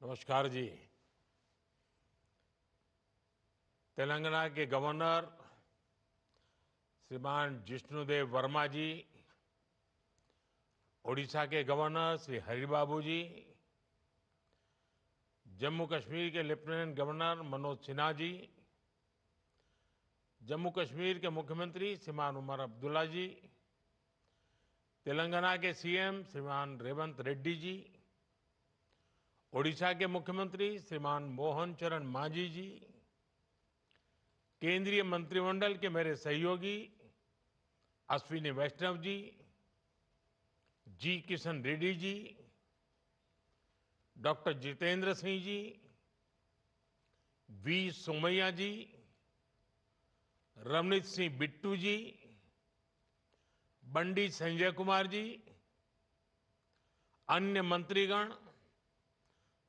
नमस्कार जी। तेलंगाना के गवर्नर श्रीमान जिष्णुदेव वर्मा जी, ओडिशा के गवर्नर श्री हरिबाबू जी, जम्मू कश्मीर के लेफ्टिनेंट गवर्नर मनोज सिन्हा जी, जम्मू कश्मीर के मुख्यमंत्री श्रीमान उमर अब्दुल्ला जी, तेलंगाना के सीएम श्रीमान रेवंत रेड्डी जी, ओडिशा के मुख्यमंत्री श्रीमान मोहन चरण मांझी जी, केंद्रीय मंत्रिमंडल के मेरे सहयोगी Ashwini Vaishnaw ji, G Kishan Reddy ji, doctor Jitendra Singh ji, V Somaiya ji, Ravneet Singh Bittu ji, Bandi Sanjay Kumar ji, अन्य मंत्रीगण,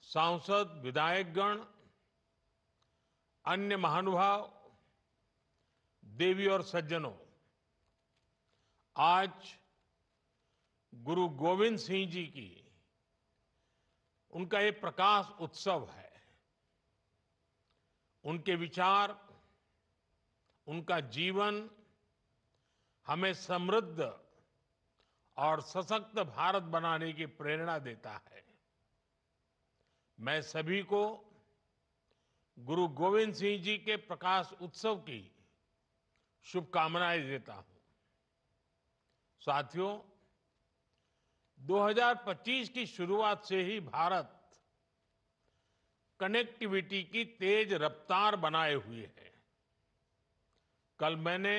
सांसद विधायकगण, अन्य महानुभाव, देवी और सज्जनों, आज गुरु गोविंद सिंह जी की उनका ये प्रकाश उत्सव है। उनके विचार, उनका जीवन हमें समृद्ध और सशक्त भारत बनाने की प्रेरणा देता है। मैं सभी को गुरु गोविंद सिंह जी के प्रकाश उत्सव की शुभकामनाएं देता हूं। साथियों, 2025 की शुरुआत से ही भारत कनेक्टिविटी की तेज रफ्तार बनाए हुए है। कल मैंने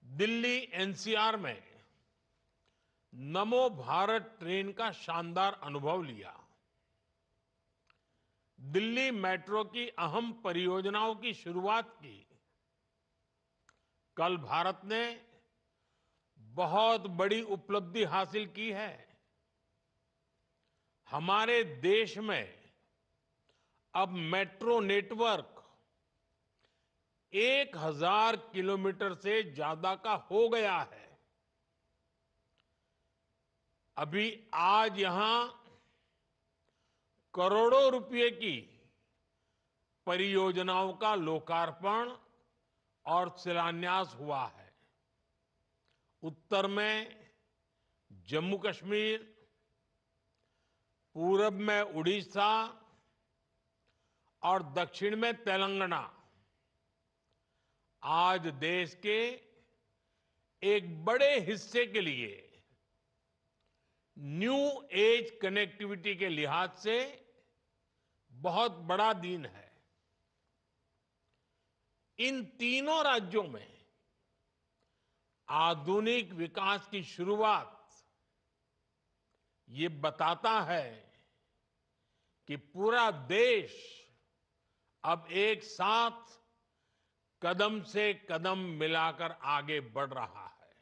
दिल्ली एनसीआर में नमो भारत ट्रेन का शानदार अनुभव लिया। दिल्ली मेट्रो की अहम परियोजनाओं की शुरुआत की। कल भारत ने बहुत बड़ी उपलब्धि हासिल की है। हमारे देश में अब मेट्रो नेटवर्क 1000 किलोमीटर से ज्यादा का हो गया है। अभी आज यहां करोड़ों रुपए की परियोजनाओं का लोकार्पण और शिलान्यास हुआ है। उत्तर में जम्मू कश्मीर, पूरब में उड़ीसा और दक्षिण में तेलंगाना आज देश के एक बड़े हिस्से के लिए न्यू एज कनेक्टिविटी के लिहाज से बहुत बड़ा दिन है। इन तीनों राज्यों में आधुनिक विकास की शुरुआत ये बताता है कि पूरा देश अब एक साथ कदम से कदम मिलाकर आगे बढ़ रहा है।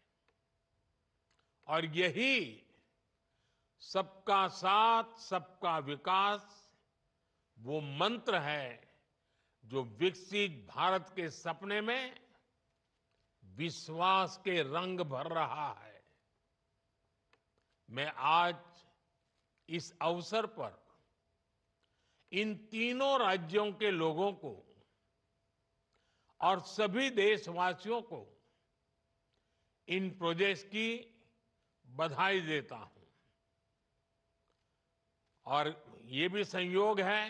और यही सबका साथ सबका विकास वो मंत्र है जो विकसित भारत के सपने में विश्वास के रंग भर रहा है। मैं आज इस अवसर पर इन तीनों राज्यों के लोगों को और सभी देशवासियों को इन प्रोजेक्ट्स की बधाई देता हूं। और ये भी संयोग है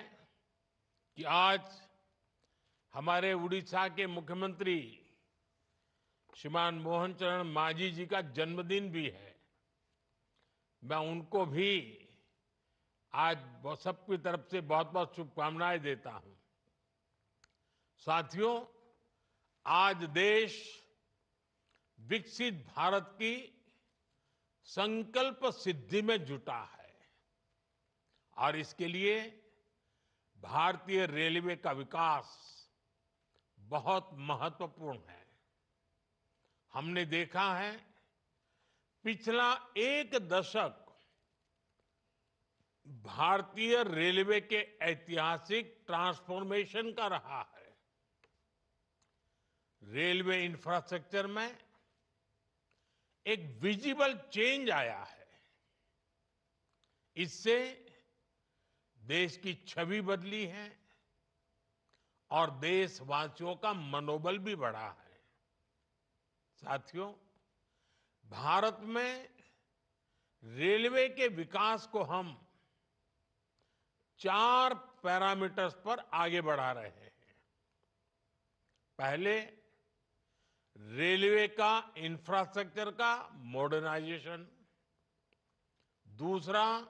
कि आज हमारे उड़ीसा के मुख्यमंत्री श्रीमान मोहन चरण मांझी जी का जन्मदिन भी है। मैं उनको भी आज सबकी तरफ से बहुत बहुत शुभकामनाएं देता हूं। साथियों, आज देश विकसित भारत की संकल्प सिद्धि में जुटा है और इसके लिए भारतीय रेलवे का विकास बहुत महत्वपूर्ण है। हमने देखा है पिछला एक दशक भारतीय रेलवे के ऐतिहासिक ट्रांसफॉर्मेशन का रहा है। रेलवे इंफ्रास्ट्रक्चर में एक विजिबल चेंज आया है। इससे देश की छवि बदली है और देशवासियों का मनोबल भी बढ़ा है। साथियों, भारत में रेलवे के विकास को हम 4 पैरामीटर्स पर आगे बढ़ा रहे हैं। पहले, रेलवे का इंफ्रास्ट्रक्चर का मॉडर्नाइजेशन। दूसरा,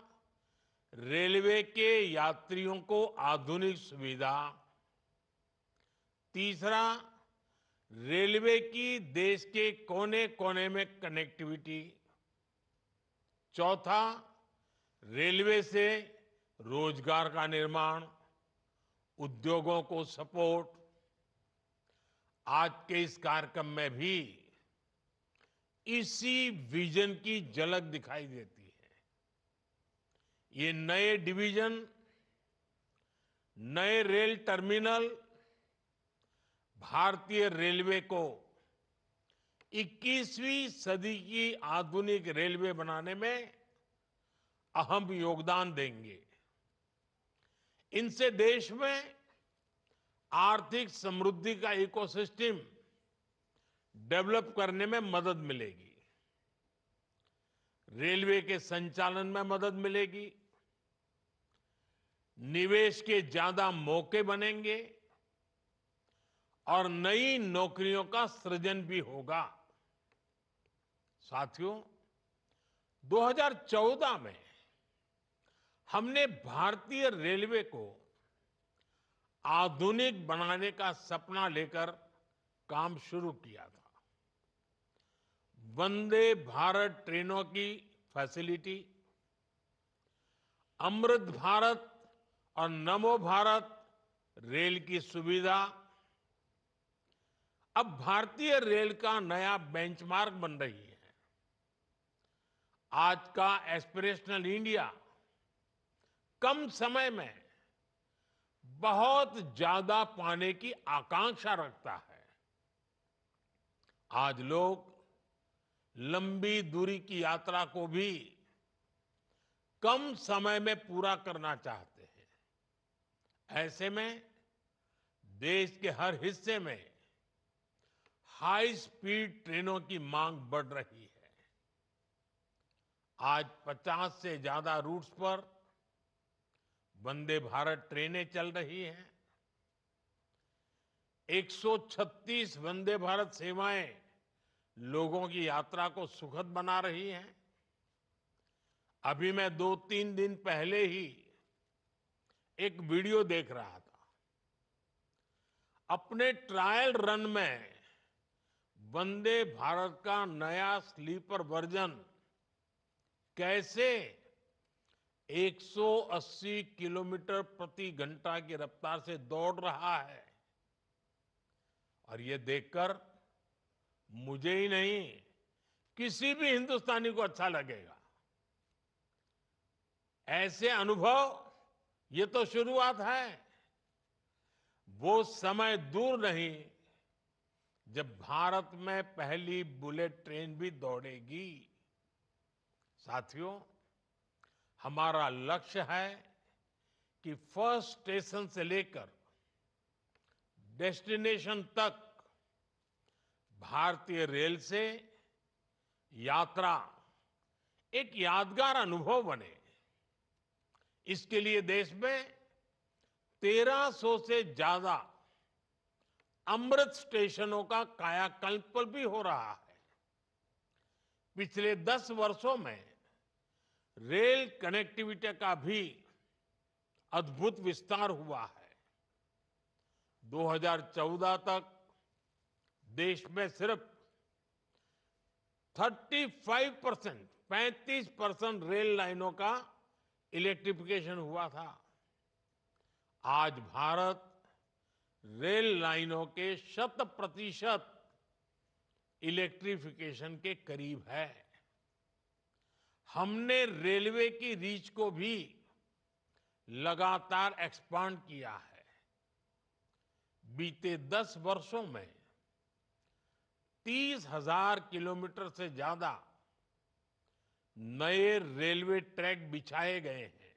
रेलवे के यात्रियों को आधुनिक सुविधा। तीसरा, रेलवे की देश के कोने कोने में कनेक्टिविटी। चौथा, रेलवे से रोजगार का निर्माण, उद्योगों को सपोर्ट। आज के इस कार्यक्रम में भी इसी विजन की झलक दिखाई देती है। ये नए डिवीजन, नए रेल टर्मिनल भारतीय रेलवे को 21वीं सदी की आधुनिक रेलवे बनाने में अहम योगदान देंगे। इनसे देश में आर्थिक समृद्धि का इकोसिस्टम डेवलप करने में मदद मिलेगी, रेलवे के संचालन में मदद मिलेगी, निवेश के ज्यादा मौके बनेंगे और नई नौकरियों का सृजन भी होगा। साथियों, 2014 में हमने भारतीय रेलवे को आधुनिक बनाने का सपना लेकर काम शुरू किया था। वंदे भारत ट्रेनों की फैसिलिटी, अमृत भारत और नमो भारत रेल की सुविधा अब भारतीय रेल का नया बेंचमार्क बन रही है। आज का एस्पिरेशनल इंडिया कम समय में बहुत ज्यादा पाने की आकांक्षा रखता है। आज लोग लंबी दूरी की यात्रा को भी कम समय में पूरा करना चाहते हैं। ऐसे में देश के हर हिस्से में हाई स्पीड ट्रेनों की मांग बढ़ रही है। आज 50 से ज्यादा रूट्स पर वंदे भारत ट्रेनें चल रही हैं। 136 वंदे भारत सेवाएं लोगों की यात्रा को सुखद बना रही हैं। अभी मैं 2-3 दिन पहले ही एक वीडियो देख रहा था। अपने ट्रायल रन में वंदे भारत का नया स्लीपर वर्जन कैसे 180 किलोमीटर प्रति घंटा की रफ्तार से दौड़ रहा है, और ये देखकर मुझे ही नहीं, किसी भी हिंदुस्तानी को अच्छा लगेगा। ऐसे अनुभव ये तो शुरुआत है। वो समय दूर नहीं जब भारत में पहली बुलेट ट्रेन भी दौड़ेगी। साथियों, हमारा लक्ष्य है कि फर्स्ट स्टेशन से लेकर डेस्टिनेशन तक भारतीय रेल से यात्रा एक यादगार अनुभव बने। इसके लिए देश में 1300 से ज्यादा अमृत स्टेशनों का कायाकल्प भी हो रहा है। पिछले 10 वर्षों में रेल कनेक्टिविटी का भी अद्भुत विस्तार हुआ है। 2014 तक देश में सिर्फ 35% रेल लाइनों का इलेक्ट्रिफिकेशन हुआ था। आज भारत रेल लाइनों के 100% इलेक्ट्रिफिकेशन के करीब है। हमने रेलवे की रीच को भी लगातार एक्सपांड किया है। बीते 10 वर्षों में 30,000 किलोमीटर से ज्यादा नए रेलवे ट्रैक बिछाए गए हैं।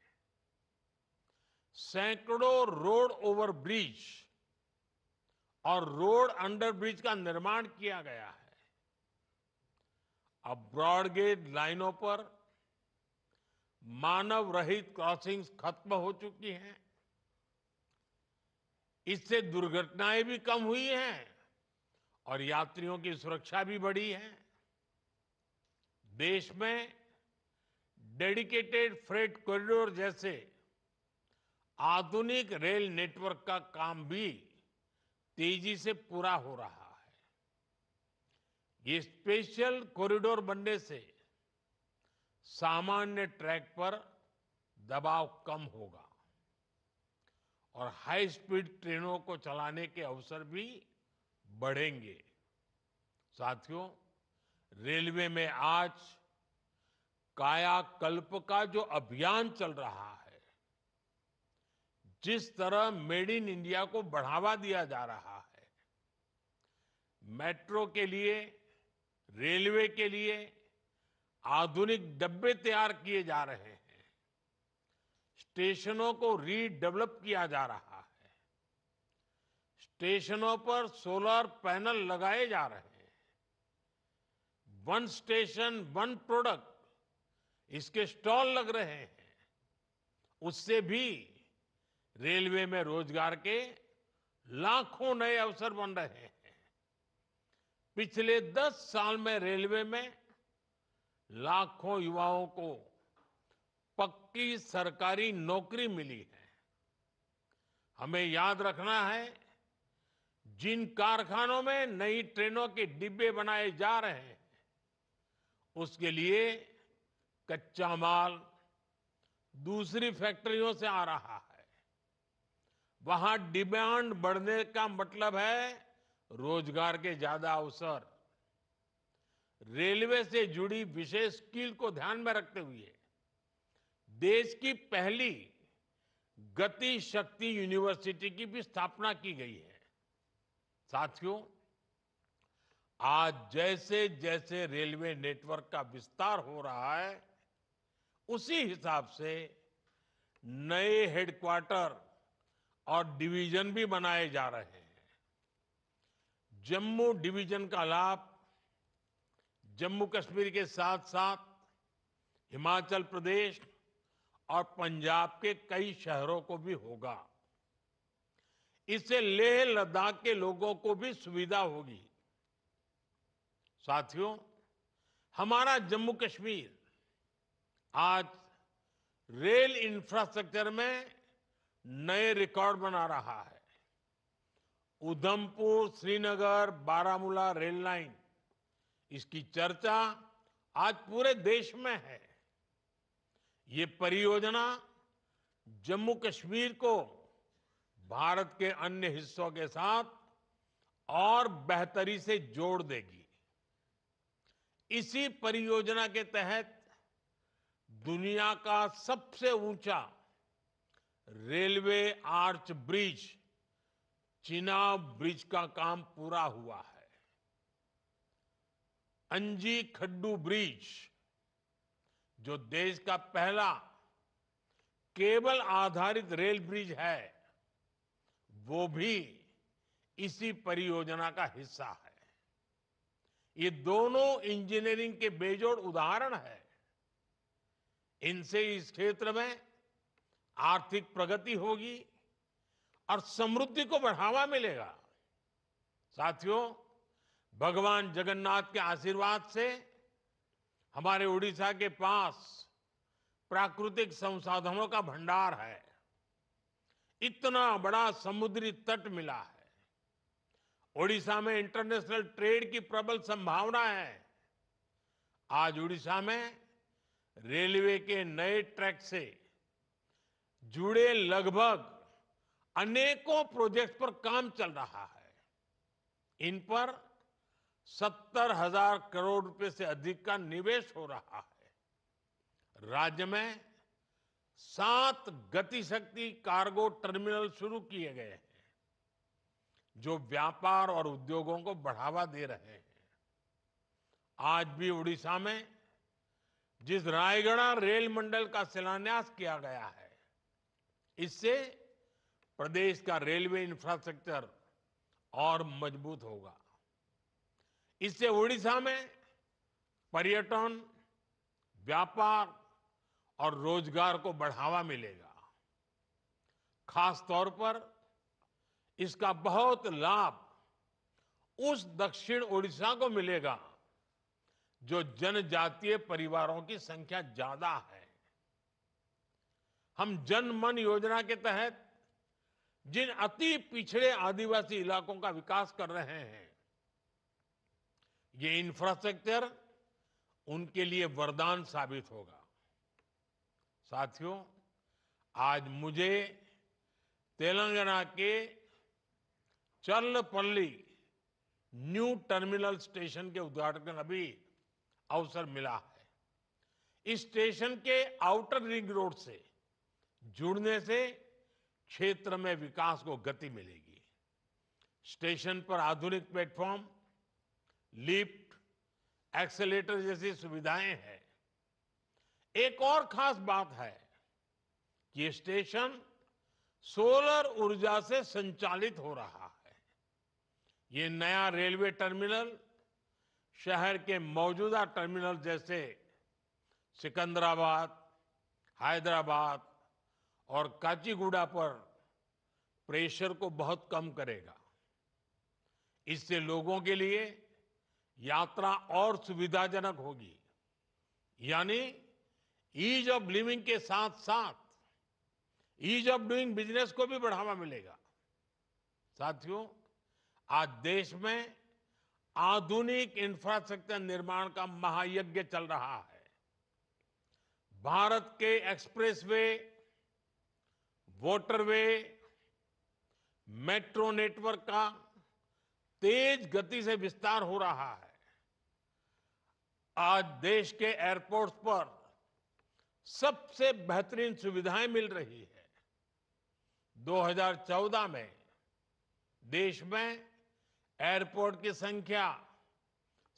सैकड़ों रोड ओवर ब्रिज और रोड अंडर ब्रिज का निर्माण किया गया है। अब ब्रॉडगेज लाइनों पर मानव रहित क्रॉसिंग्स खत्म हो चुकी हैं। इससे दुर्घटनाएं भी कम हुई हैं और यात्रियों की सुरक्षा भी बढ़ी है। देश में डेडिकेटेड फ्रेट कॉरिडोर जैसे आधुनिक रेल नेटवर्क का काम भी तेजी से पूरा हो रहा है। ये स्पेशल कॉरिडोर बनने से सामान्य ट्रैक पर दबाव कम होगा और हाई स्पीड ट्रेनों को चलाने के अवसर भी बढ़ेंगे। साथियों, रेलवे में आज कायाकल्प का जो अभियान चल रहा है, जिस तरह मेड इन इंडिया को बढ़ावा दिया जा रहा है, मेट्रो के लिए, रेलवे के लिए आधुनिक डब्बे तैयार किए जा रहे हैं, स्टेशनों को रीडेवलप किया जा रहा है, स्टेशनों पर सोलर पैनल लगाए जा रहे हैं, वन स्टेशन वन प्रोडक्ट इसके स्टॉल लग रहे हैं। उससे भी रेलवे में रोजगार के लाखों नए अवसर बन रहे हैं। पिछले 10 साल में रेलवे में लाखों युवाओं को पक्की सरकारी नौकरी मिली है। हमें याद रखना है, जिन कारखानों में नई ट्रेनों के डिब्बे बनाए जा रहे हैं, उसके लिए कच्चा माल दूसरी फैक्ट्रियों से आ रहा है। वहां डिमांड बढ़ने का मतलब है रोजगार के ज्यादा अवसर। रेलवे से जुड़ी विशेष स्किल को ध्यान में रखते हुए देश की पहली गति शक्ति यूनिवर्सिटी की भी स्थापना की गई है। साथियों, आज जैसे जैसे रेलवे नेटवर्क का विस्तार हो रहा है, उसी हिसाब से नए हेडक्वार्टर और डिवीजन भी बनाए जा रहे हैं। जम्मू डिवीजन का लाभ जम्मू कश्मीर के साथ साथ हिमाचल प्रदेश और पंजाब के कई शहरों को भी होगा। इससे लेह लद्दाख के लोगों को भी सुविधा होगी। साथियों, हमारा जम्मू कश्मीर आज रेल इंफ्रास्ट्रक्चर में नए रिकॉर्ड बना रहा है। उधमपुर श्रीनगर बारामूला रेल लाइन, इसकी चर्चा आज पूरे देश में है। ये परियोजना जम्मू कश्मीर को भारत के अन्य हिस्सों के साथ और बेहतरी से जोड़ देगी। इसी परियोजना के तहत दुनिया का सबसे ऊंचा railway arch bridge, Chenab bridge का काम पूरा हुआ है। अंजी खड्डू ब्रिज, जो देश का पहला केबल आधारित रेल ब्रिज है, वो भी इसी परियोजना का हिस्सा है। ये दोनों इंजीनियरिंग के बेजोड़ उदाहरण है। इनसे इस क्षेत्र में आर्थिक प्रगति होगी और समृद्धि को बढ़ावा मिलेगा। साथियों, भगवान जगन्नाथ के आशीर्वाद से हमारे उड़ीसा के पास प्राकृतिक संसाधनों का भंडार है। इतना बड़ा समुद्री तट मिला है। ओडिशा में इंटरनेशनल ट्रेड की प्रबल संभावना है। आज उड़ीसा में रेलवे के नए ट्रैक से जुड़े लगभग अनेकों प्रोजेक्ट पर काम चल रहा है। इन पर 70,000 करोड़ रुपए से अधिक का निवेश हो रहा है। राज्य में 7 गतिशक्ति कार्गो टर्मिनल शुरू किए गए हैं, जो व्यापार और उद्योगों को बढ़ावा दे रहे हैं। आज भी उड़ीसा में जिस रायगढ़ रेल मंडल का शिलान्यास किया गया है, इससे प्रदेश का रेलवे इंफ्रास्ट्रक्चर और मजबूत होगा। इससे ओडिशा में पर्यटन, व्यापार और रोजगार को बढ़ावा मिलेगा। खास तौर पर इसका बहुत लाभ उस दक्षिण ओडिशा को मिलेगा जो जनजातीय परिवारों की संख्या ज्यादा है। हम जन मन योजना के तहत जिन अति पिछड़े आदिवासी इलाकों का विकास कर रहे हैं, ये इंफ्रास्ट्रक्चर उनके लिए वरदान साबित होगा। साथियों, आज मुझे तेलंगाना के चर्लपल्ली न्यू टर्मिनल स्टेशन के उद्घाटन का भी अवसर मिला है। इस स्टेशन के आउटर रिंग रोड से जुड़ने से क्षेत्र में विकास को गति मिलेगी। स्टेशन पर आधुनिक प्लेटफॉर्म, लिफ्ट, एक्सेलेटर जैसी सुविधाएं हैं। एक और खास बात है कि ये स्टेशन सोलर ऊर्जा से संचालित हो रहा है। ये नया रेलवे टर्मिनल शहर के मौजूदा टर्मिनल जैसे सिकंदराबाद, हैदराबाद और काचीगुडा पर प्रेशर को बहुत कम करेगा। इससे लोगों के लिए यात्रा और सुविधाजनक होगी, यानी ईज ऑफ लिविंग के साथ साथ ईज ऑफ डूइंग बिजनेस को भी बढ़ावा मिलेगा। साथियों, आज देश में आधुनिक इंफ्रास्ट्रक्चर निर्माण का महायज्ञ चल रहा है। भारत के एक्सप्रेसवे, वाटरवे, मेट्रो नेटवर्क का तेज गति से विस्तार हो रहा है। आज देश के एयरपोर्ट्स पर सबसे बेहतरीन सुविधाएं मिल रही है। 2014 में देश में एयरपोर्ट की संख्या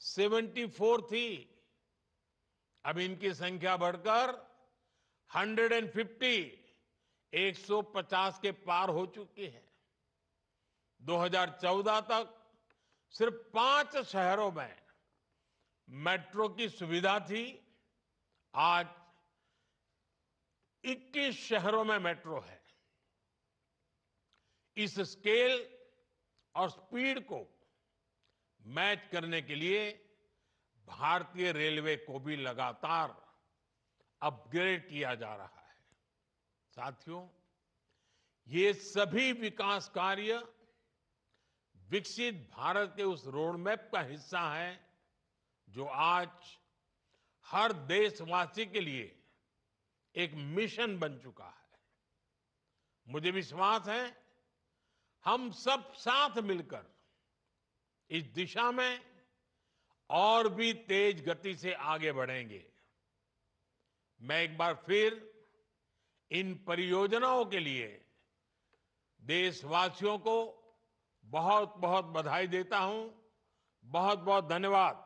74 थी। अब इनकी संख्या बढ़कर 150 के पार हो चुकी है। 2014 तक सिर्फ 5 शहरों में मेट्रो की सुविधा थी। आज 21 शहरों में मेट्रो है। इस स्केल और स्पीड को मैच करने के लिए भारतीय रेलवे को भी लगातार अपग्रेड किया जा रहा है। साथियों, ये सभी विकास कार्य विकसित भारत के उस रोडमैप का हिस्सा है जो आज हर देशवासी के लिए एक मिशन बन चुका है। मुझे विश्वास है हम सब साथ मिलकर इस दिशा में और भी तेज गति से आगे बढ़ेंगे। मैं एक बार फिर इन परियोजनाओं के लिए देशवासियों को बहुत बहुत बधाई देता हूं। बहुत बहुत धन्यवाद।